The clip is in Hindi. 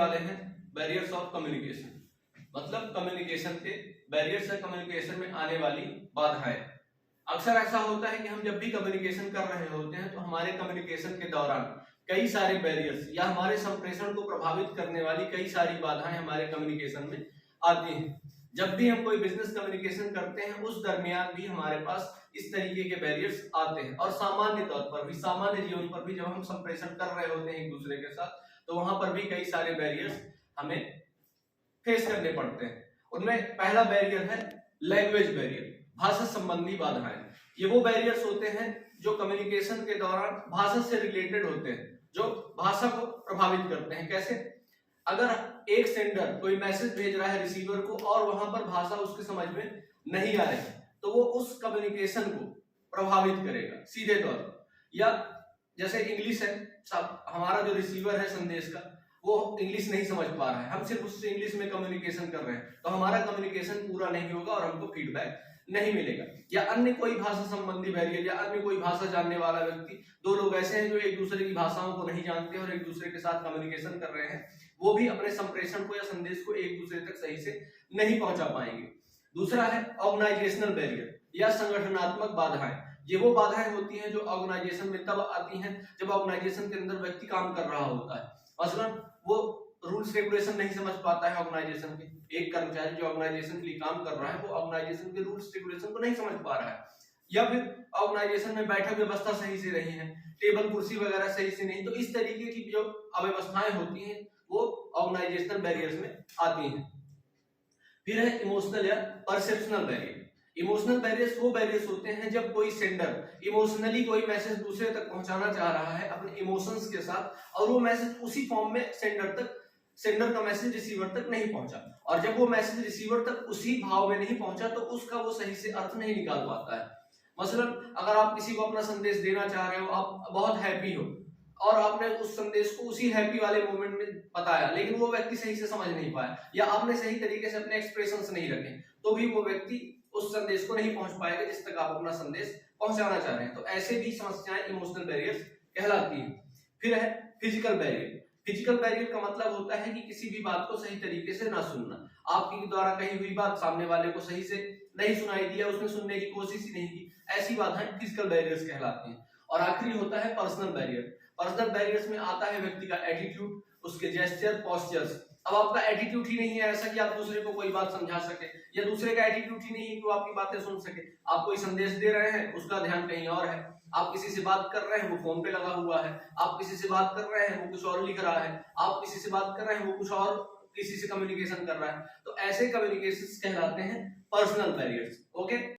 वाले हैं बैरियर्स ऑफ कम्युनिकेशन, मतलब कम्युनिकेशन के बैरियर्स है, कम्युनिकेशन में आने वाली बाधाएं। अक्सर ऐसा होता है कि हम जब भी कम्युनिकेशन कर रहे होते हैं तो हमारे कम्युनिकेशन के दौरान कई सारे बैरियर्स या हमारे संप्रेषण को प्रभावित करने वाली कई सारी बाधाएं हमारे कम्युनिकेशन में आती हैं। जब भी हम कोई बिजनेस कम्युनिकेशन करते हैं उस दरमियान भी हमारे पास इस तरीके के बैरियर्स आते हैं, और सामान्य तौर पर भी, सामान्य जीवन पर भी जब हम संप्रेषण कर रहे होते हैं एक दूसरे के साथ तो वहां पर भी कई सारे बैरियर्स हमें फेस करने पड़ते हैं। उनमें पहला बैरियर है लैंग्वेज बैरियर, भाषा संबंधी बाधाएं। ये वो बैरियर्स होते हैं जो कम्युनिकेशन के दौरान भाषा से रिलेटेड होते हैं, जो भाषा को प्रभावित करते हैं। कैसे? अगर एक सेंडर कोई मैसेज भेज रहा है रिसीवर को और वहां पर भाषा उसके समझ में नहीं आ रही तो वो उस कम्युनिकेशन को प्रभावित करेगा सीधे तौर पर। या जैसे इंग्लिश है, हमारा जो रिसीवर है संदेश का वो इंग्लिश नहीं समझ पा रहा है, हम सिर्फ उससे इंग्लिश में कम्युनिकेशन कर रहे हैं तो हमारा कम्युनिकेशन पूरा नहीं होगा और हमको फीडबैक नहीं मिलेगा। या अन्य कोई भाषा संबंधी बैरियर, या अन्य कोई भाषा जानने वाला व्यक्ति, दो लोग ऐसे हैं जो एक दूसरे की भाषाओं को नहीं जानते और एक दूसरे के साथ कम्युनिकेशन कर रहे हैं, वो भी अपने संप्रेषण को या संदेश को एक दूसरे तक सही से नहीं पहुंचा पाएंगे। दूसरा है ऑर्गेनाइजेशनल बैरियर या संगठनात्मक बाधाएं। ये वो बाधाएं होती हैं जो ऑर्गेनाइजेशन में तब आती हैं जब ऑर्गेनाइजेशन के अंदर व्यक्ति काम कर रहा होता है। मसलन वो रूल्स रेगुलेशन नहीं समझ पाता है ऑर्गेनाइजेशन के, एक कर्मचारी जो ऑर्गेनाइजेशन के लिए काम कर रहा है वो ऑर्गेनाइजेशन के रूल्स रेगुलेशन को नहीं समझ पा रहा है, या फिर ऑर्गेनाइजेशन में बैठक व्यवस्था सही से नहीं है, टेबल कुर्सी वगैरह सही से नहीं, तो इस तरीके की जो अव्यवस्थाएं होती हैं वो ऑर्गेनाइजेशनल बैरियर्स में आती हैं। फिर है इमोशनल या परसेप्शनल बैरियर। इमोशनल बैरियर्स वो बैरियर्स होते हैं जब कोई सेंडर इमोशनली कोई मैसेज दूसरे तक पहुंचाना चाह रहा है अपने इमोशंस के साथ, और वो मैसेज उसी फॉर्म में सेंडर का मैसेज रिसीवर तक नहीं पहुंचा, और जब वो मैसेज रिसीवर तक उसी भाव में नहीं पहुंचा तो उसका वो सही से अर्थ नहीं निकाल पाता है। मसलन अगर आप किसी को अपना संदेश देना चाह रहे हो, आप बहुत हैप्पी हो और आपने उस संदेश को उसी हैप्पी वाले मोमेंट में बताया, लेकिन वो व्यक्ति सही से समझ नहीं पाया या आपने सही तरीके से अपने एक्सप्रेशंस नहीं रखे, तो भी वो व्यक्ति उस संदेश को नहीं पहुंच पाएगा जिस तक आप अपना संदेश पहुंचाना चाह रहे हैं। तो ऐसे भी समस्याएं इमोशनल बैरियर्स कहलाती हैं। फिर है फिजिकल बैरियर। फिजिकल बैरियर का मतलब होता है कि किसी भी बात को सही तरीके से ना सुनना, आपके द्वारा कही हुई बात सामने वाले को सही से नहीं सुनाई दी, उसने सुनने की कोशिश ही नहीं की, ऐसी बाधाएं फिजिकल बैरियर्स कहलाती हैं। और आखिरी होता है पर्सनल बैरियर। पर्सनल बैरियर्स में आता है व्यक्ति का एटीट्यूड, उसके जेस्चर, पोस्चर्स। अब आपका एटीट्यूड ही नहीं है ऐसा कि आप दूसरे को कोई बात समझा सके, या दूसरे का एटीट्यूड ही नहीं है कि वो आपकी बातें सुन सके। आप कोई संदेश दे रहे हैं, उसका ध्यान कहीं और है, आप किसी से बात कर रहे हैं वो फोन पे लगा हुआ है, आप किसी से बात कर रहे हैं वो कुछ और लिख रहा है, आप किसी से बात कर रहे हैं वो कुछ और किसी से कम्युनिकेशन कर रहा है। तो ऐसे कम्युनिकेशंस कहलाते हैं पर्सनल बैरियर्स। ओके।